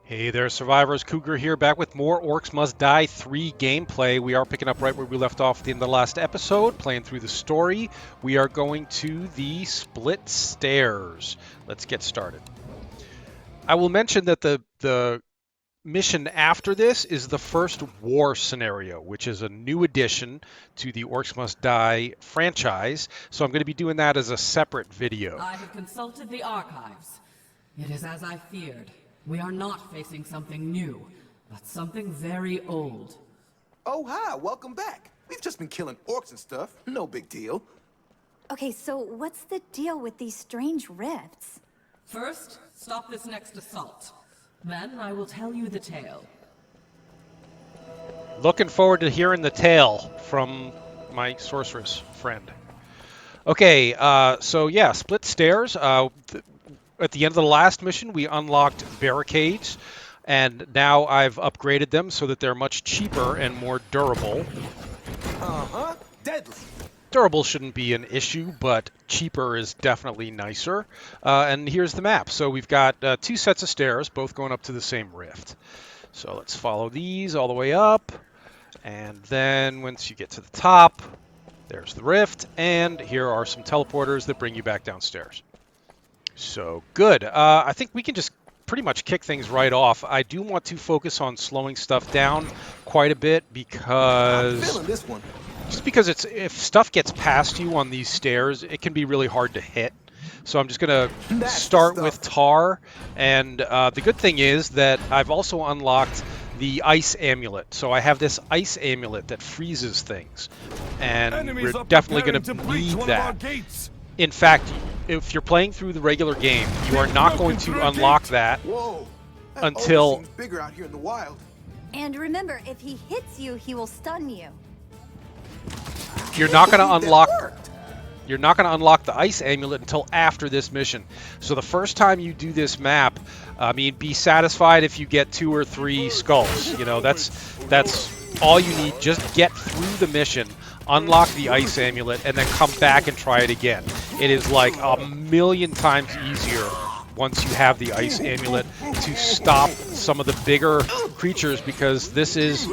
Hey there, survivors. Cougar here, back with more Orcs Must Die 3 gameplay. We are picking up right where we left off at the end of the last episode, playing through the story. We are going to the Split Stairs. Let's get started. I will mention that the mission after this is the first war scenario, which is a new addition to the Orcs Must Die franchise. So I'm going to be doing that as a separate video. I have consulted the archives. It is as I feared. We are not facing something new, but something very old. Oh, hi, welcome back. We've just been killing orcs and stuff. No big deal. Okay, so what's the deal with these strange rifts? First, stop this next assault. Then I will tell you the tale. Looking forward to hearing the tale from my sorceress friend. Okay, so yeah, Split Stairs. At the end of the last mission, we unlocked barricades, and now I've upgraded them so that they're much cheaper and more durable. Uh-huh, deadly. Durable shouldn't be an issue, but cheaper is definitely nicer. And here's the map. So we've got two sets of stairs, both going up to the same rift. So let's follow these all the way up, and then once you get to the top, there's the rift, and here are some teleporters that bring you back downstairs. So good. I think we can just pretty much kick things right off. I do want to focus on slowing stuff down quite a bit because I'm feeling this one. Just because if stuff gets past you on these stairs, it can be really hard to hit. So I'm just going to start with Tar, and the good thing is that I've also unlocked the Ice Amulet. So I have this Ice Amulet that freezes things, and we're definitely going to need that. In fact, if you're playing through the regular game, you are not going to unlock that until seems bigger out here in the wild. And remember, if he hits you, he will stun you. you're not going to unlock. You're not going to unlock the Ice Amulet until after this mission. So the first time you do this map, I mean, be satisfied if you get 2 or 3 skulls. You know, that's all you need. Just get through the mission, unlock the Ice Amulet, and then come back and try it again. It is like a million times easier once you have the Ice Amulet to stop some of the bigger creatures, because this is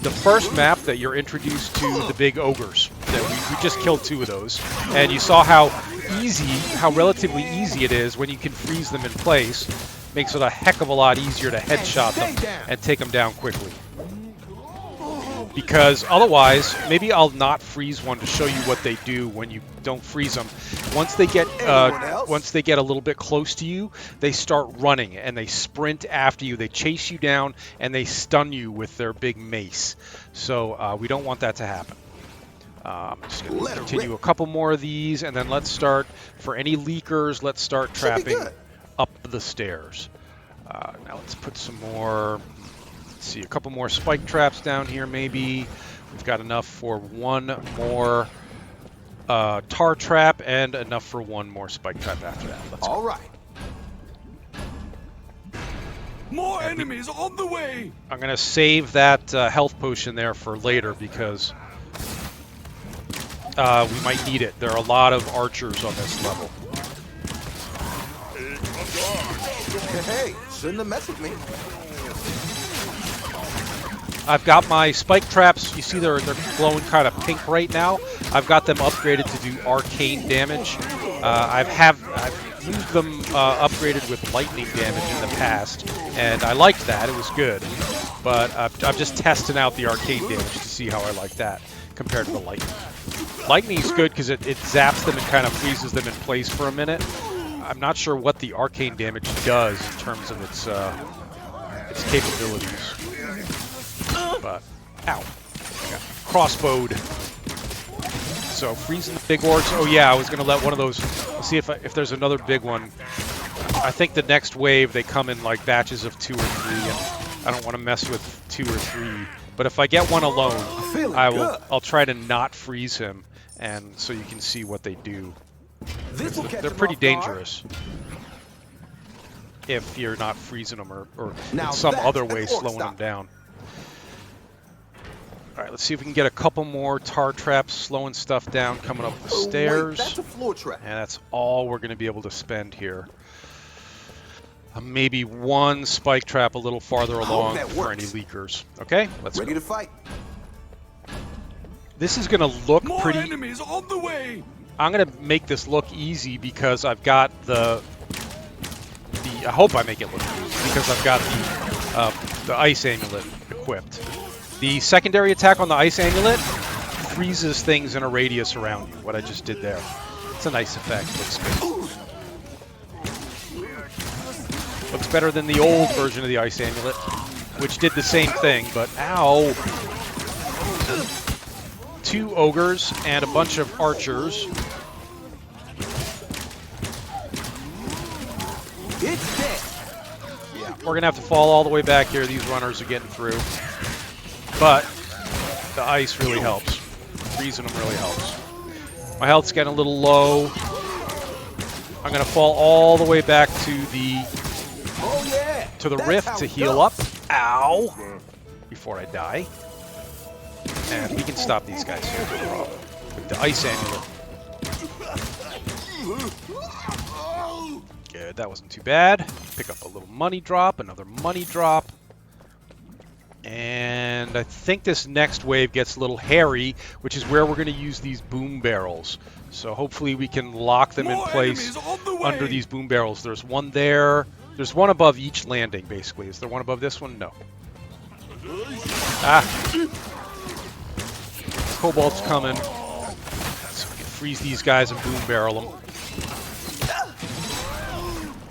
the first map that you're introduced to the big ogres. That we just killed 2 of those, and you saw how relatively easy it is when you can freeze them in place. Makes it a heck of a lot easier to headshot them and take them down quickly. Because otherwise, maybe I'll not freeze one to show you what they do when you don't freeze them. Once they get a little bit close to you, they start running and they sprint after you. They chase you down and they stun you with their big mace. So we don't want that to happen. I'm just going to continue a couple more of these, and then let's start, for any leakers, let's start trapping up the stairs. Now let's put some more, let's see, a couple more spike traps down here maybe. We've got enough for 1 more tar trap and enough for 1 more spike trap after that. Let's All go. right. More enemies on the way! I'm going to save that health potion there for later because we might need it. There are a lot of archers on this level. Hey, shouldn't have messed with me. I've got my spike traps. You see they're glowing kind of pink right now. I've got them upgraded to do arcane damage. I've used them upgraded with lightning damage in the past, and I liked that. It was good. But I'm just testing out the arcane damage to see how I like that compared to the lightning. Lightning is good because it zaps them and kind of freezes them in place for a minute. I'm not sure what the arcane damage does in terms of its capabilities. But, ow. I got crossbowed. So, freezing the big orcs. Oh yeah, I was going to let one of those, see if there's another big one. I think the next wave, they come in like batches of 2 or 3, and I don't want to mess with 2 or 3. But if I get one alone, I'll try to not freeze him, and so you can see what they do. They're pretty dangerous if you're not freezing them or in some other way slowing them down. All right, let's see if we can get a couple more tar traps slowing stuff down coming up the stairs. Wait, that's a floor trap. And that's all we're going to be able to spend here. Maybe one spike trap a little farther along that for any works. leakers. Okay, let's Ready go. to fight? This is gonna look More pretty. enemies on the way. I'm gonna make this look easy because I've got the. I hope I make it look easy because I've got the Ice Amulet equipped. The secondary attack on the Ice Amulet freezes things in a radius around you. What I just did there. It's a nice effect. Looks good. Looks better than the old version of the Ice Amulet, which did the same thing, but ow! 2 ogres and a bunch of archers. It's dead. Yeah, we're gonna have to fall all the way back here. These runners are getting through, but the ice really helps. Freezing them really helps. My health's getting a little low. I'm gonna fall all the way back to the Oh yeah. That's rift how to it heal goes. up. Ow! Before I die. And we can stop these guys here. No problem. With the Ice Amulet. Good, that wasn't too bad. Pick up a little money drop, another money drop. And I think this next wave gets a little hairy, which is where we're going to use these boom barrels. So hopefully we can lock them in More place enemies on the way. under these boom barrels. There's one there. There's one above each landing, basically. Is there one above this one? No. Ah. Cobalt's coming. So we can freeze these guys and boom barrel them.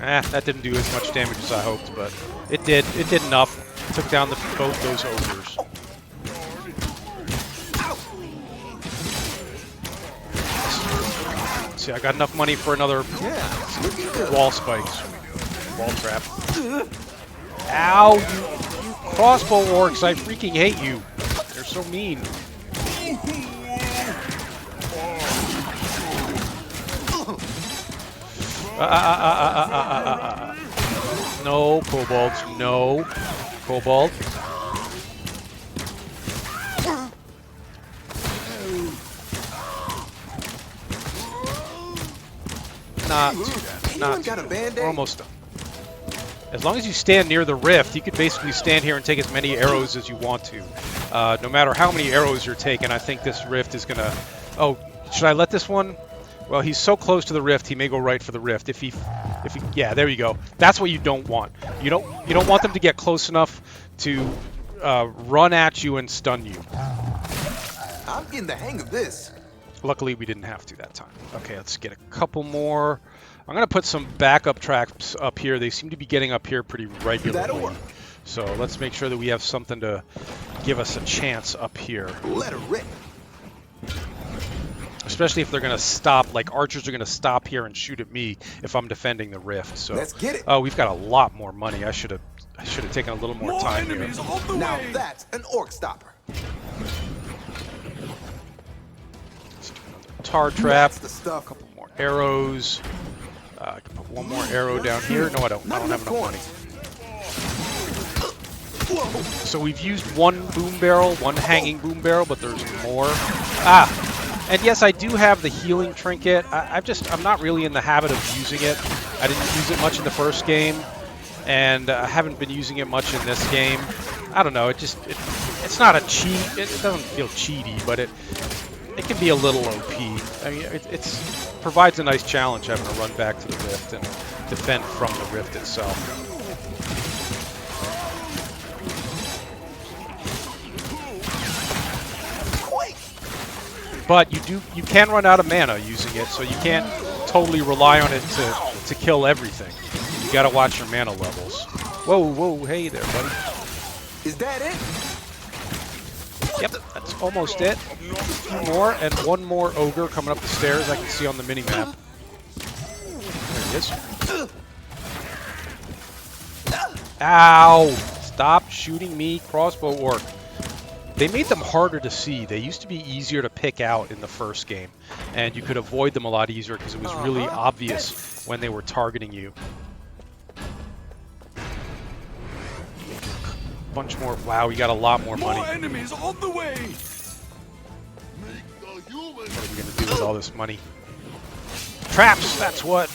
Ah, that didn't do as much damage as I hoped, but it did. It did enough. Took down both those ogres. See, I got enough money for another wall spikes. Wall trap. Ow, you crossbow orcs, I freaking hate you. They're so mean. No, kobolds, no. Cobalt. Not too bad. Not too bad. We're almost done. As long as you stand near the rift, you could basically stand here and take as many arrows as you want to. No matter how many arrows you're taking, I think this rift is gonna... Oh, should I let this one? Well, he's so close to the rift, he may go right for the rift. If he, yeah, there you go. That's what you don't want. You don't want them to get close enough to run at you and stun you. I'm getting the hang of this. Luckily, we didn't have to that time. Okay, let's get a couple more. I'm gonna put some backup traps up here. They seem to be getting up here pretty regularly. That'll work. So let's make sure that we have something to give us a chance up here. Let her rip. Especially if they're going to stop, like archers are going to stop here and shoot at me if I'm defending the rift. So, Let's get it. Oh, we've got a lot more money. I should have taken a little more time here. Enemies on the Now way. that's an orc stopper. Let's do another tar trap. That's the stuff. A couple more arrows. I can put one more arrow down here. No, I don't. I don't have enough money. So we've used one boom barrel, one hanging boom barrel, but there's more. Ah. And yes, I do have the healing trinket. I'm not really in the habit of using it. I didn't use it much in the first game, and I haven't been using it much in this game. I don't know. It's not a cheat. It doesn't feel cheaty, but it can be a little OP. I mean, it's provides a nice challenge having to run back to the rift and defend from the rift itself. But you can run out of mana using it, so you can't totally rely on it to kill everything. You gotta watch your mana levels. Whoa, hey there, buddy. Is that it? Yep, that's almost it. Two more, and one more ogre coming up the stairs I can see on the mini-map. There he is. Ow! Stop shooting me, crossbow orc. They made them harder to see. They used to be easier to pick out in the first game, and you could avoid them a lot easier because it was really obvious when they were targeting you. Bunch more. Wow, we got a lot more money. More enemies on the way. What are we gonna do with all this money? Traps. That's what.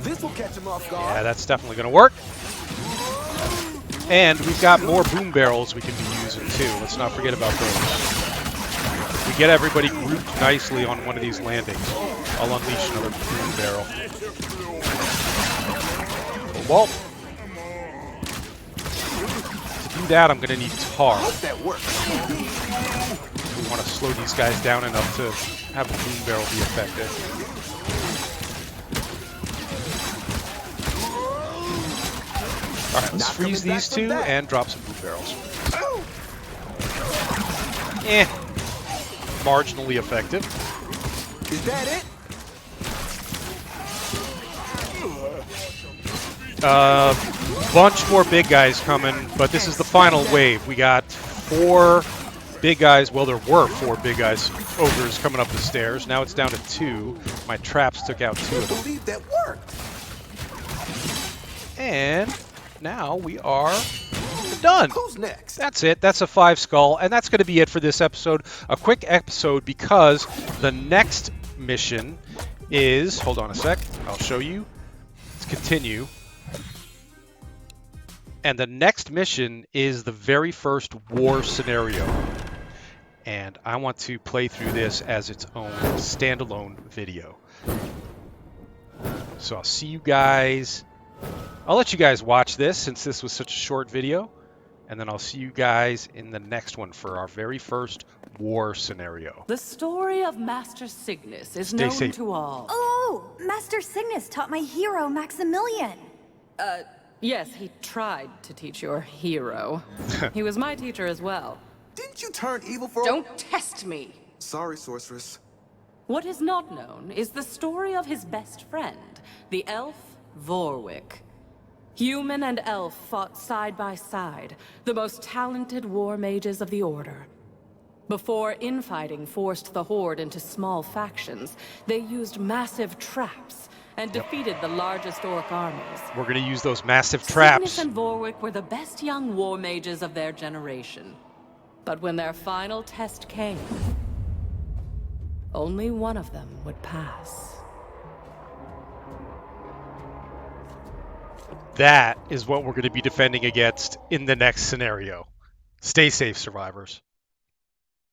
This will catch him off Yeah, guard. that's definitely going to work. And we've got more boom barrels we can be using too. Let's not forget about those. We get everybody grouped nicely on one of these landings. I'll unleash another boom barrel. Well, to do that, I'm going to need tar. Hope that works. We want to slow these guys down enough to have the boom barrel be effective. All right, let's Not freeze coming back these from two that. and drop some boom barrels. Marginally effective. Is that it? Bunch more big guys coming, but this is the final wave. We got 4 big guys. Well, there were 4 big guys, ogres, coming up the stairs. Now it's down to 2. My traps took out 2 I of them. believe that worked. And now we are done. Who's next? That's it. That's a 5 skull, and that's going to be it for this episode. A quick episode because the next mission is... Hold on a sec. I'll show you. Let's continue. And the next mission is the very first war scenario. And I want to play through this as its own standalone video. So I'll see you guys... I'll let you guys watch this since this was such a short video. And then I'll see you guys in the next one for our very first war scenario. The story of Master Cygnus is Stay known safe. to all. Oh, Master Cygnus taught my hero, Maximilian. Yes, he tried to teach your hero. He was my teacher as well. Didn't you turn evil for... Don't test me! Sorry, sorceress. What is not known is the story of his best friend, the elf Vorwick. Human and elf fought side by side, the most talented war mages of the Order. Before infighting forced the Horde into small factions, they used massive traps and defeated the largest Orc armies. We're going to use those massive traps. Cygnus and Vorwick were the best young war mages of their generation. But when their final test came, only one of them would pass. That is what we're going to be defending against in the next scenario. Stay safe, survivors.